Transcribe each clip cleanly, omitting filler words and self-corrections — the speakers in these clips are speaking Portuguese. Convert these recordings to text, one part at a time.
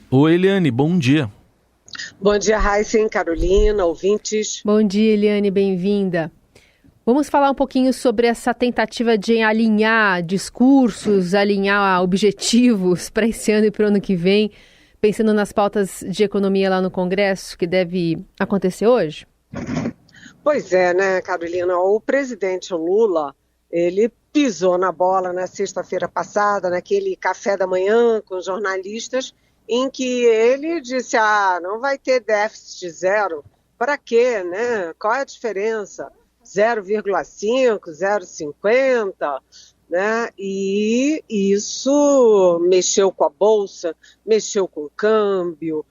Oi, Eliane, bom dia. Bom dia, Raíssen, Carolina, ouvintes. Bom dia, Eliane, bem-vinda. Vamos falar um pouquinho sobre essa tentativa de alinhar discursos, alinhar objetivos para esse ano e para o ano que vem, pensando nas pautas de economia lá no Congresso, que deve acontecer hoje? Pois é, né, Carolina? O presidente Lula, ele pisou na bola na sexta-feira passada, naquele café da manhã com jornalistas, em que ele disse, não vai ter déficit zero. Para quê, né? Qual é a diferença? 0,5, 0,50, né? E isso mexeu com a Bolsa, mexeu com o câmbio,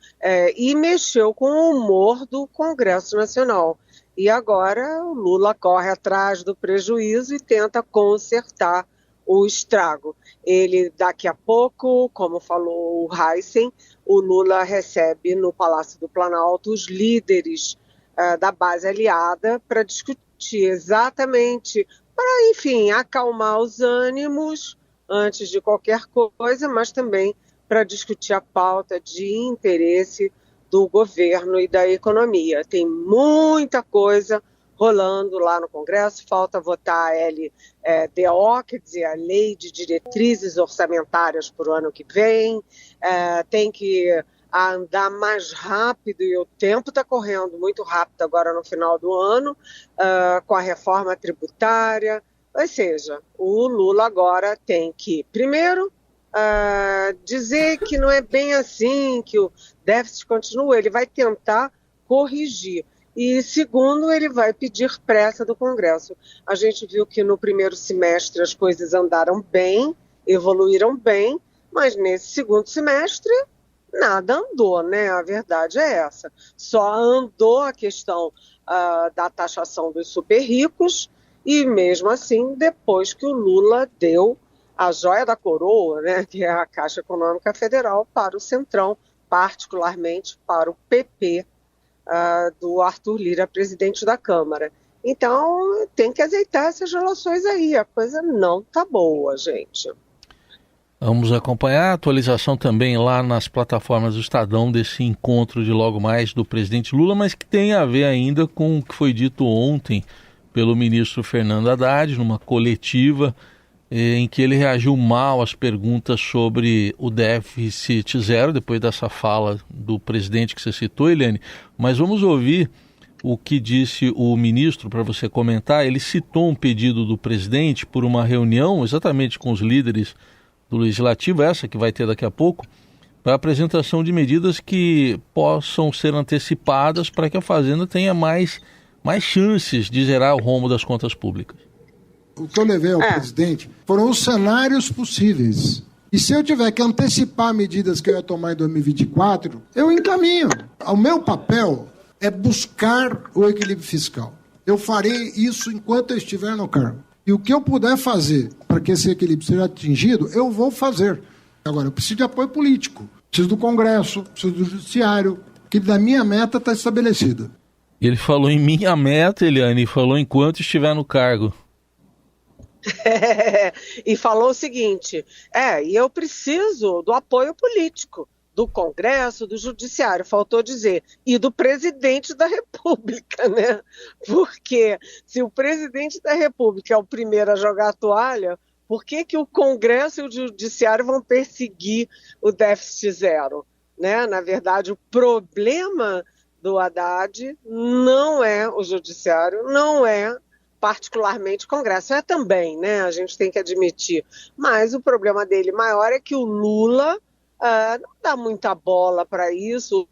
e mexeu com o humor do Congresso Nacional. E agora o Lula corre atrás do prejuízo e tenta consertar o estrago. Ele, daqui a pouco, como falou o Raíssen, o Lula recebe no Palácio do Planalto os líderes da base aliada para discutir exatamente, para, enfim, acalmar os ânimos antes de qualquer coisa, mas também para discutir a pauta de interesse do governo e da economia. Tem muita coisa rolando lá no Congresso, falta votar a LDO, quer dizer, a Lei de Diretrizes Orçamentárias para o ano que vem, tem que andar mais rápido, e o tempo está correndo muito rápido agora no final do ano, com a reforma tributária, ou seja, o Lula agora tem que, primeiro, dizer que não é bem assim, que o déficit continua, ele vai tentar corrigir. E, segundo, ele vai pedir pressa do Congresso. A gente viu que no primeiro semestre as coisas andaram bem, evoluíram bem, mas nesse segundo semestre nada andou, né? A verdade é essa. Só andou a questão da taxação dos super ricos e, mesmo assim, depois que o Lula deu a joia da coroa, né, que é a Caixa Econômica Federal, para o Centrão, particularmente para o PP do Arthur Lira, presidente da Câmara. Então, tem que azeitar essas relações aí. A coisa não tá boa, gente. Vamos acompanhar a atualização também lá nas plataformas do Estadão desse encontro de logo mais do presidente Lula, mas que tem a ver ainda com o que foi dito ontem pelo ministro Fernando Haddad, numa coletiva em que ele reagiu mal às perguntas sobre o déficit zero, depois dessa fala do presidente que você citou, Eliane. Mas vamos ouvir o que disse o ministro para você comentar. Ele citou um pedido do presidente por uma reunião exatamente com os líderes do Legislativo, essa que vai ter daqui a pouco, para a apresentação de medidas que possam ser antecipadas para que a Fazenda tenha mais chances de zerar o rombo das contas públicas. O que eu levei ao presidente foram os cenários possíveis. E se eu tiver que antecipar medidas que eu ia tomar em 2024, eu encaminho. O meu papel é buscar o equilíbrio fiscal. Eu farei isso enquanto eu estiver no cargo. E o que eu puder fazer para que esse equilíbrio seja atingido, eu vou fazer. Agora, eu preciso de apoio político, preciso do Congresso, preciso do Judiciário, que da minha meta está estabelecida. Ele falou em minha meta, Eliane, e falou enquanto estiver no cargo. E falou o seguinte, e eu preciso do apoio político do Congresso, do Judiciário, faltou dizer, e do presidente da República, né? Porque se o presidente da República é o primeiro a jogar a toalha, por que o Congresso e o Judiciário vão perseguir o déficit zero? Né? Na verdade, o problema do Haddad não é o Judiciário, não é particularmente o Congresso, é também, né? A gente tem que admitir. Mas o problema dele maior é que o Lula não dá muita bola para isso.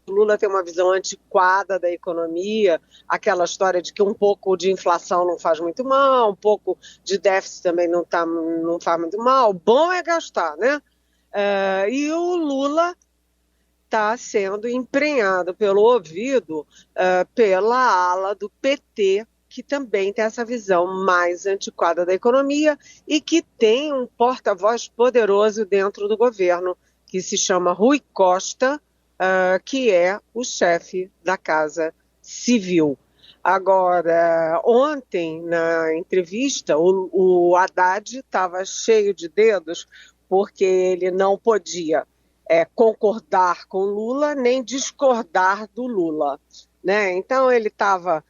O Lula tem uma visão antiquada da economia, aquela história de que um pouco de inflação não faz muito mal, um pouco de déficit também não faz muito mal. Bom é gastar, né? E o Lula está sendo emprenhado pelo ouvido pela ala do PT, que também tem essa visão mais antiquada da economia e que tem um porta-voz poderoso dentro do governo, que se chama Rui Costa, que é o chefe da Casa Civil. Agora, ontem, na entrevista, o Haddad estava cheio de dedos porque ele não podia concordar com Lula, nem discordar do Lula, né? Então ele estava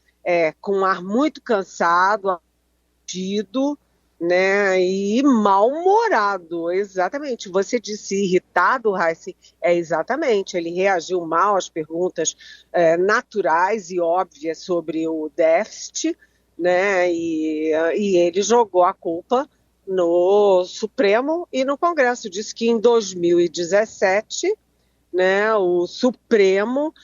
com um ar muito cansado, abatido, né, e mal-humorado, exatamente. Você disse irritado, Raíssa, exatamente. Ele reagiu mal às perguntas naturais e óbvias sobre o déficit, né, e ele jogou a culpa no Supremo e no Congresso. Disse que em 2017, né, o Supremo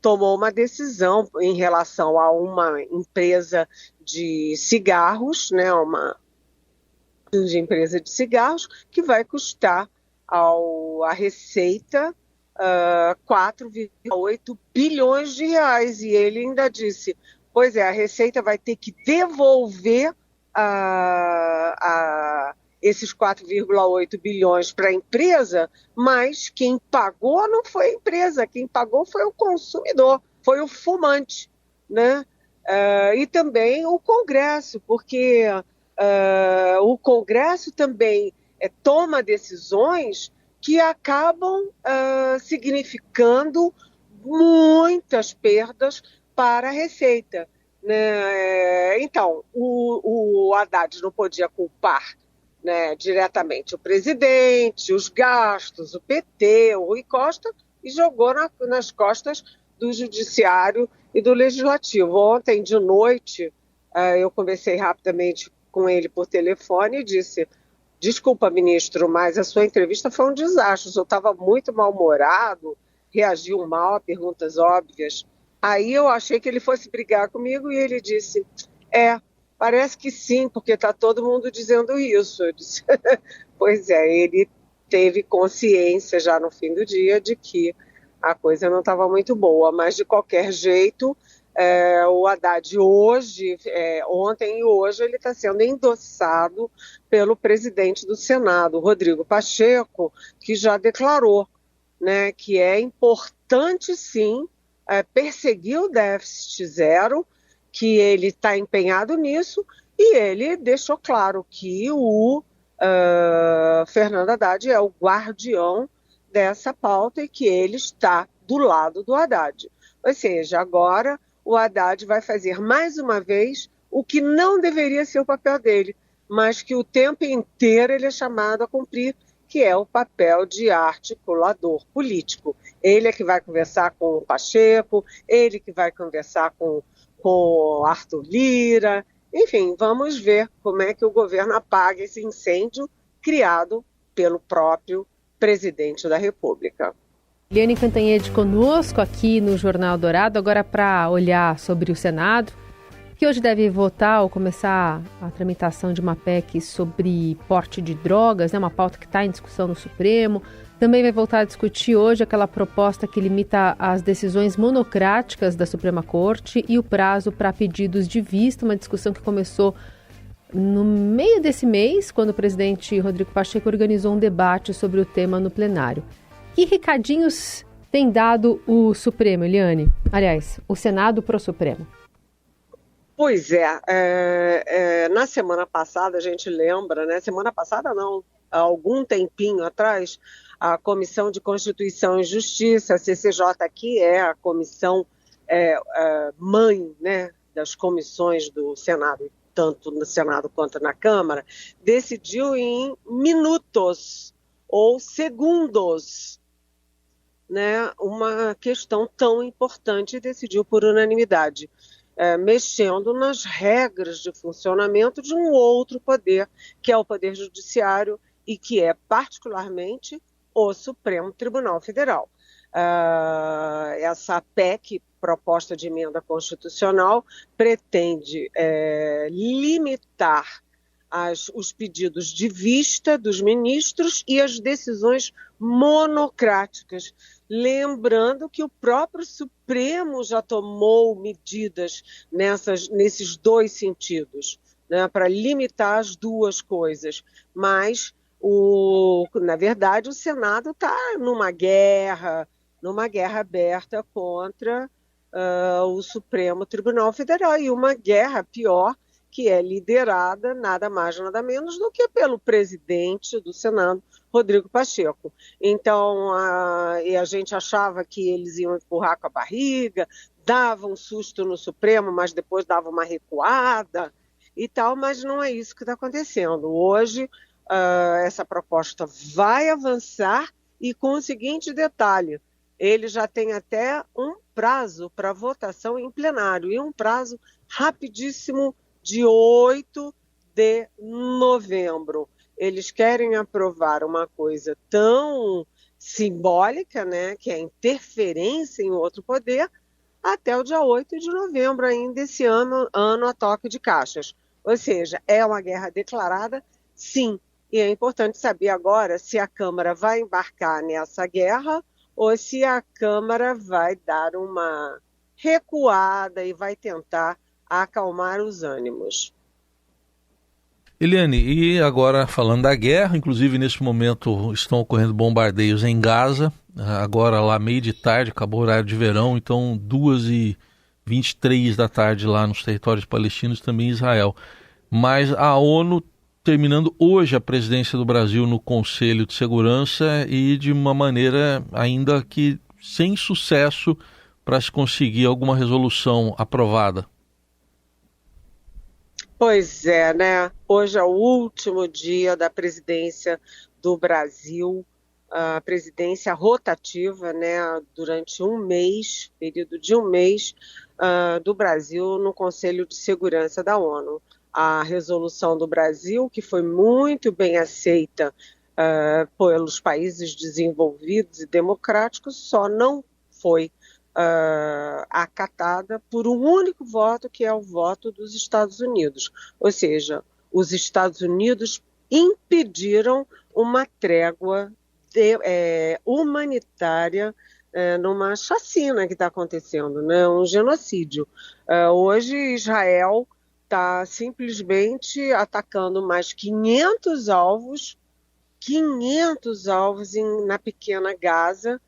tomou uma decisão em relação a uma empresa de cigarros, né, de empresa de cigarros, que vai custar à Receita 4,8 bilhões de reais. E ele ainda disse, pois é, a Receita vai ter que devolver esses 4,8 bilhões para a empresa, mas quem pagou não foi a empresa, quem pagou foi o consumidor, foi o fumante, né? E também o Congresso, porque o Congresso também toma decisões que acabam significando muitas perdas para a Receita, né? Então, o Haddad não podia culpar, né, diretamente o presidente, os gastos, o PT, o Rui Costa, e jogou nas costas do Judiciário e do Legislativo. Ontem de noite, eu conversei rapidamente com ele por telefone e disse, desculpa, ministro, mas a sua entrevista foi um desastre, eu estava muito mal-humorado, reagiu mal a perguntas óbvias. Aí eu achei que ele fosse brigar comigo e ele disse, parece que sim, porque está todo mundo dizendo isso. Eu disse, pois é, ele teve consciência já no fim do dia de que a coisa não estava muito boa, mas de qualquer jeito, o Haddad ontem e hoje, ele está sendo endossado pelo presidente do Senado, Rodrigo Pacheco, que já declarou, né, que é importante sim perseguir o déficit zero, que ele está empenhado nisso, e ele deixou claro que o Fernando Haddad é o guardião dessa pauta e que ele está do lado do Haddad. Ou seja, agora o Haddad vai fazer mais uma vez o que não deveria ser o papel dele, mas que o tempo inteiro ele é chamado a cumprir, que é o papel de articulador político. Ele é que vai conversar com o Pacheco, ele que vai conversar com Arthur Lira. Enfim, vamos ver como é que o governo apaga esse incêndio criado pelo próprio presidente da República. Eliane Cantanhede conosco aqui no Jornal Dourado, agora para olhar sobre o Senado, que hoje deve votar ou começar a tramitação de uma PEC sobre porte de drogas, né, uma pauta que está em discussão no Supremo. Também vai voltar a discutir hoje aquela proposta que limita as decisões monocráticas da Suprema Corte e o prazo para pedidos de vista, uma discussão que começou no meio desse mês, quando o presidente Rodrigo Pacheco organizou um debate sobre o tema no plenário. Que recadinhos tem dado o Supremo, Eliane? Aliás, o Senado para o Supremo. Pois na semana passada, a gente lembra, né? Semana passada não, há algum tempinho atrás, a Comissão de Constituição e Justiça, a CCJ, que é a comissão mãe, né, das comissões do Senado, tanto no Senado quanto na Câmara, decidiu em minutos ou segundos, né, uma questão tão importante e decidiu por unanimidade, mexendo nas regras de funcionamento de um outro poder, que é o Poder Judiciário e que é particularmente o Supremo Tribunal Federal. Essa PEC, proposta de emenda constitucional, pretende limitar os pedidos de vista dos ministros e as decisões monocráticas. Lembrando que o próprio Supremo já tomou medidas nesses dois sentidos, né, para limitar as duas coisas. Mas, na verdade, o Senado está numa guerra aberta contra o Supremo Tribunal Federal, e uma guerra pior, que é liderada nada mais, nada menos do que pelo presidente do Senado, Rodrigo Pacheco. Então, e a gente achava que eles iam empurrar com a barriga, dava um susto no Supremo, mas depois dava uma recuada e tal, mas não é isso que está acontecendo. Hoje, essa proposta vai avançar e com o seguinte detalhe, ele já tem até um prazo para votação em plenário, e um prazo rapidíssimo de 8 de novembro. Eles querem aprovar uma coisa tão simbólica, né, que é a interferência em outro poder, até o dia 8 de novembro ainda esse ano a toque de caixas. Ou seja, é uma guerra declarada, sim. E é importante saber agora se a Câmara vai embarcar nessa guerra ou se a Câmara vai dar uma recuada e vai tentar acalmar os ânimos. Eliane, e agora falando da guerra, inclusive nesse momento estão ocorrendo bombardeios em Gaza, agora lá meio de tarde, acabou o horário de verão, então 2h23 da tarde lá nos territórios palestinos, também em Israel. Mas a ONU terminando hoje a presidência do Brasil no Conselho de Segurança e de uma maneira ainda que sem sucesso para se conseguir alguma resolução aprovada. Pois é, né? Hoje é o último dia da presidência do Brasil, a presidência rotativa, né? Durante um mês, período de um mês, do Brasil no Conselho de Segurança da ONU. A resolução do Brasil, que foi muito bem aceita pelos países desenvolvidos e democráticos, só não foi acatada por um único voto, que é o voto dos Estados Unidos. Ou seja, os Estados Unidos impediram uma trégua humanitária numa chacina que está acontecendo, né? Um genocídio. Hoje, Israel está simplesmente atacando mais 500 alvos na pequena Gaza,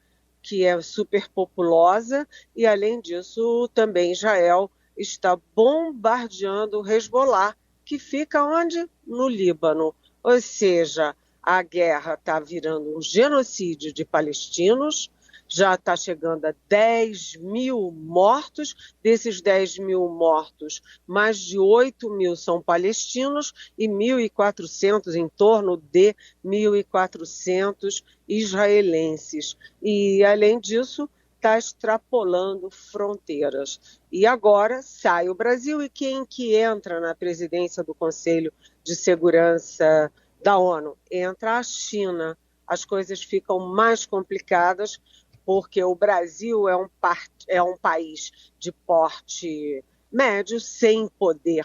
que é superpopulosa, e além disso também Israel está bombardeando o Hezbollah, que fica onde? No Líbano. Ou seja, a guerra está virando um genocídio de palestinos, já está chegando a 10 mil mortos, desses 10 mil mortos, mais de 8 mil são palestinos e 1.400, em torno de 1.400 israelenses. E, além disso, está extrapolando fronteiras. E agora sai o Brasil, e quem que entra na presidência do Conselho de Segurança da ONU? Entra a China. As coisas ficam mais complicadas, porque o Brasil é um país de porte médio, sem poder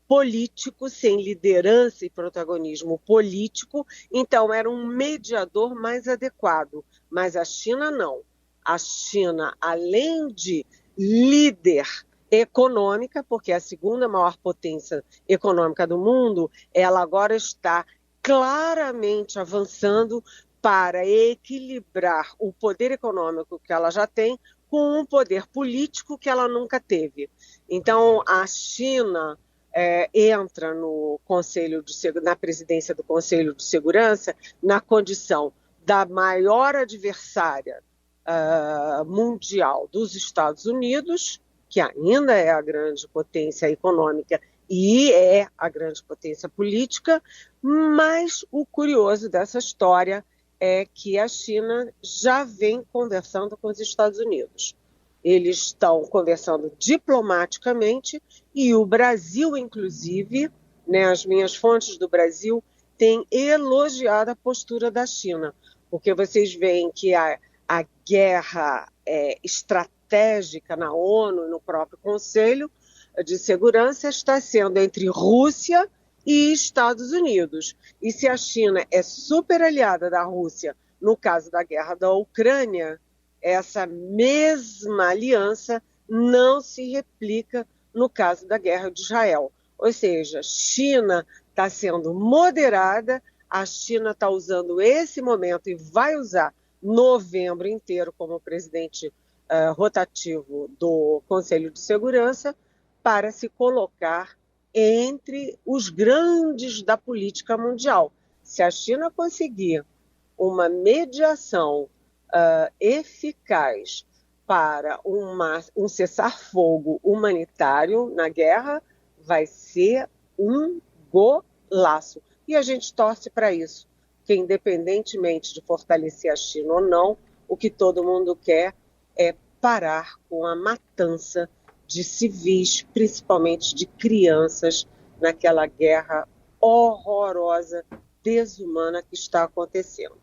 político, sem liderança e protagonismo político, então era um mediador mais adequado. Mas a China não. A China, além de líder econômica, porque é a segunda maior potência econômica do mundo, ela agora está claramente avançando para equilibrar o poder econômico que ela já tem com um poder político que ela nunca teve. Então, a China entra na presidência do Conselho de Segurança na condição da maior adversária mundial dos Estados Unidos, que ainda é a grande potência econômica e é a grande potência política, mas o curioso dessa história é que a China já vem conversando com os Estados Unidos. Eles estão conversando diplomaticamente e o Brasil, inclusive, né, as minhas fontes do Brasil têm elogiado a postura da China, porque vocês veem que a guerra estratégica na ONU, no próprio Conselho de Segurança, está sendo entre Rússia e Estados Unidos. E se a China é super aliada da Rússia no caso da guerra da Ucrânia, essa mesma aliança não se replica no caso da guerra de Israel. Ou seja, China está sendo moderada, a China está usando esse momento e vai usar novembro inteiro como presidente rotativo do Conselho de Segurança para se colocar entre os grandes da política mundial. Se a China conseguir uma mediação eficaz para um cessar-fogo humanitário na guerra, vai ser um golaço. E a gente torce para isso, que independentemente de fortalecer a China ou não, o que todo mundo quer é parar com a matança de civis, principalmente de crianças, naquela guerra horrorosa, desumana que está acontecendo.